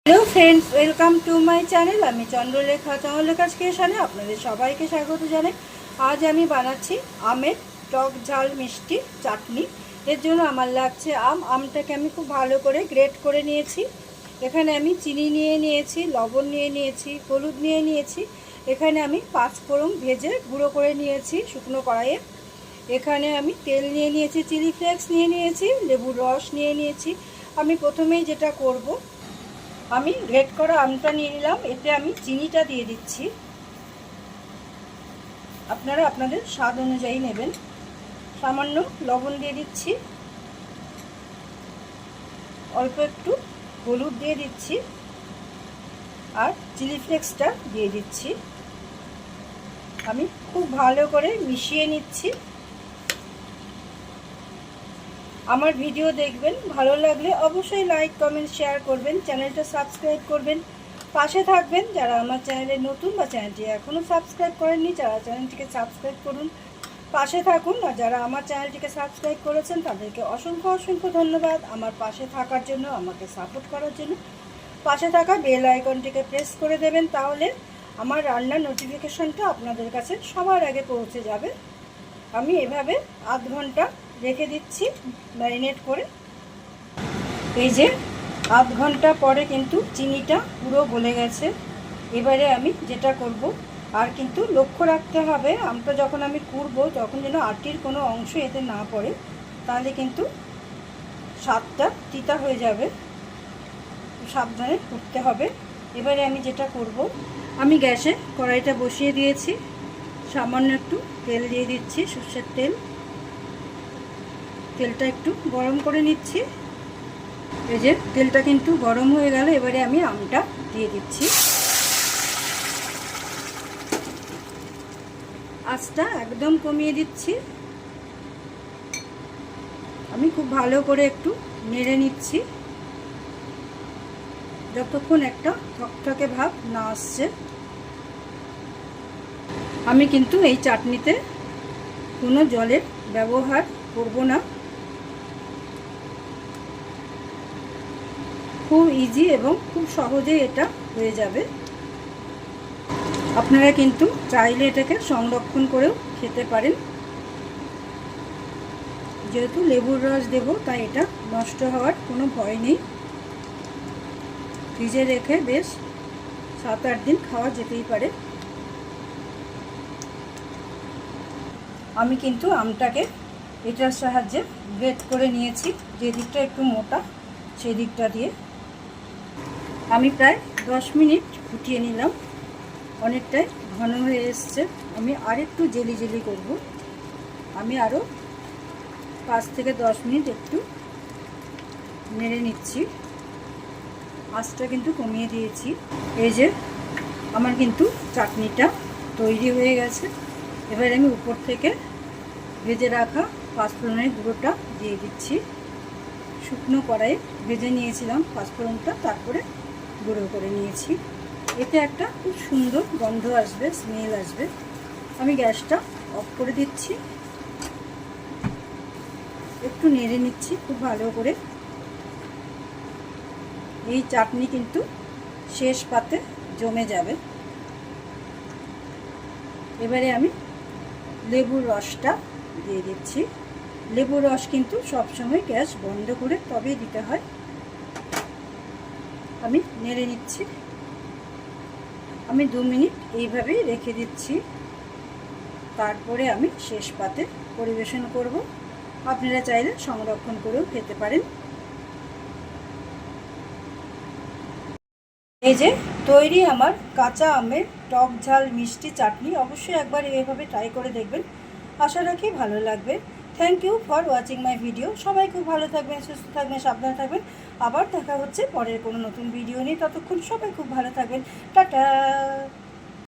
Hello friends, welcome to my channel. আমি চন্দ্রলেখা ক্রিয়েশনে আপনাদের সবাইকে স্বাগত জানাই। আজ আমি বানাচ্ছি আমের টক ঝাল মিষ্টি চাটনি। এর জন্য আমার লাগছে আমটাকে আমি খুব ভালো করে গ্রেট করে নিয়েছি। এখানে আমি চিনি নিয়ে নিয়েছি, লবণ নিয়ে নিয়েছি, হলুদ নিয়ে নিয়েছি। এখানে আমি 5 ফোড়ন ভেজে গুঁড়ো করে নিয়েছি শুকনো কড়াইয়ে। এখানে আমি তেল নিয়ে নিয়েছি, চিলি ফ্লেক্স নিয়ে নিয়েছি, লেবুর রস নিয়ে নিয়েছি। আমি প্রথমেই যেটা করব, আমি গ্রেট করা আমটা নিয়ে নিলাম, এতে আমি চিনিটা দিয়ে দিচ্ছি। আপনারা আপনাদের স্বাদ অনুযায়ী নেবেন। সামান্য লবণ দিয়ে দিচ্ছি, অল্প একটু হলুদ দিয়ে দিচ্ছি, আর চিলি ফ্লেক্সটা দিয়ে দিচ্ছি। আমি খুব ভালো করে মিশিয়ে নিচ্ছি। আমার ভিডিও দেখবেন, ভালো লাগলে অবশ্যই লাইক কমেন্ট শেয়ার করবেন, চ্যানেলটা সাবস্ক্রাইব করবেন, পাশে থাকবেন। যারা আমার চ্যানেলে নতুন বা চ্যানেলটি এখনও সাবস্ক্রাইব করেননি, যারা চ্যানেলটিকে সাবস্ক্রাইব করুন, পাশে থাকুন। আর যারা আমার চ্যানেলটিকে সাবস্ক্রাইব করেছেন তাদেরকে অসংখ্য অসংখ্য ধন্যবাদ আমার পাশে থাকার জন্য, আমাকে সাপোর্ট করার জন্য। পাশে থাকা বেল আইকনটিকে প্রেস করে দেবেন, তাহলে আমার রান্নার নোটিফিকেশনটা আপনাদের কাছে সবার আগে পৌঁছে যাবে। আমি এভাবে আধ ঘন্টা রেখে দিচ্ছি ম্যারিনেট করে। এই যে আধ ঘন্টা পরে কিন্তু চিনিটা পুরো গলে গেছে। এবারে আমি যেটা করব, আর কিন্তু লক্ষ্য রাখতে হবে আমটা যখন আমি কুড়বো তখন যেন আটির কোনো অংশ এতে না পড়ে, তাহলে কিন্তু স্বাদটা তিতা হয়ে যাবে। সাবধানে করতে হবে। এবারে আমি যেটা করব, আমি গ্যাসে কড়াইটা বসিয়ে দিয়েছি, সামান্য একটু তেল দিয়ে দিচ্ছি, সর্ষের তেল। তেলটা একটু গরম করে নিচ্ছি। এই যে তেলটা কিন্তু গরম হয়ে গেল, এবারে আমি আমটা দিয়ে দিচ্ছি। আঁচটা একদম কমিয়ে দিচ্ছি। আমি খুব ভালো করে একটু নেড়ে নিচ্ছি যতক্ষণ একটা থকথকে ভাব না আসছে। আমি কিন্তু এই চাটনিতে কোনো জলের ব্যবহার করব না। খুব ইজি এবং খুব সহজেই এটা হয়ে যাবে। আপনারা কিন্তু চাইলে এটাকে সংরক্ষণ করেও খেতে পারেন। যেহেতু লেবুর রস দেব, তাই এটা নষ্ট হওয়ার কোনো ভয় নেই। ফ্রিজে রেখে বেশ 7-8 দিন খাওয়া যেতেই পারে। আমি কিন্তু আমটাকে এটার সাহায্যে গ্রেট করে নিয়েছি, যে দিকটা একটু মোটা সেই দিকটা দিয়ে। আমি প্রায় 10 মিনিট ফুটিয়ে নিলাম, অনেকটাই ঘন হয়ে এসছে। আমি আর একটু জেলি জেলি করব। আমি আরও 5 থেকে 10 মিনিট একটু নেড়ে নিচ্ছি। আঁচটা কিন্তু কমিয়ে দিয়েছি। এই যে আমার কিন্তু চাটনিটা তৈরি হয়ে গেছে। এবার আমি উপর থেকে ভেজে রাখা 5 ফোড়নের গুঁড়োটা দিয়ে দিচ্ছি। শুকনো কড়াইয়ে ভেজে নিয়েছিলাম 5 ফোড়নটা, তারপরে গুঁড়ো করে নিয়েছি। এতে একটা খুব সুন্দর গন্ধ আসবে, স্মেল আসবে। আমি গ্যাসটা অফ করে দিচ্ছি, একটু নেড়ে নিচ্ছি খুব ভালো করে। এই চাটনি কিন্তু শেষ পাতে জমে যাবে। এবারে আমি লেবুর রসটা দিয়ে দিচ্ছি। লেবুর রস কিন্তু সবসময় গ্যাস বন্ধ করে তবেই দিতে হয়। আমি নেড়ে নিচ্ছি। আমি 2 মিনিট এইভাবেই রেখে দিচ্ছি, তারপরে আমি শেষ পাতে পরিবেশন করব। আপনারা চাইলে সংরক্ষণ করেও খেতে পারেন। এই যে তৈরি আমার কাঁচা আমের টক ঝাল মিষ্টি চাটনি। অবশ্যই একবার এইভাবে ট্রাই করে দেখবেন, আশা রাখি ভালো লাগবে। Thank you for watching my video. সবাই খুব ভালো থাকবেন, সুস্থ থাকবেন, সাবধানে থাকবেন। আবার দেখা হচ্ছে পরের কোনো নতুন ভিডিও নিয়ে। ততক্ষণ সবাই খুব ভালো থাকবেন। টাটা।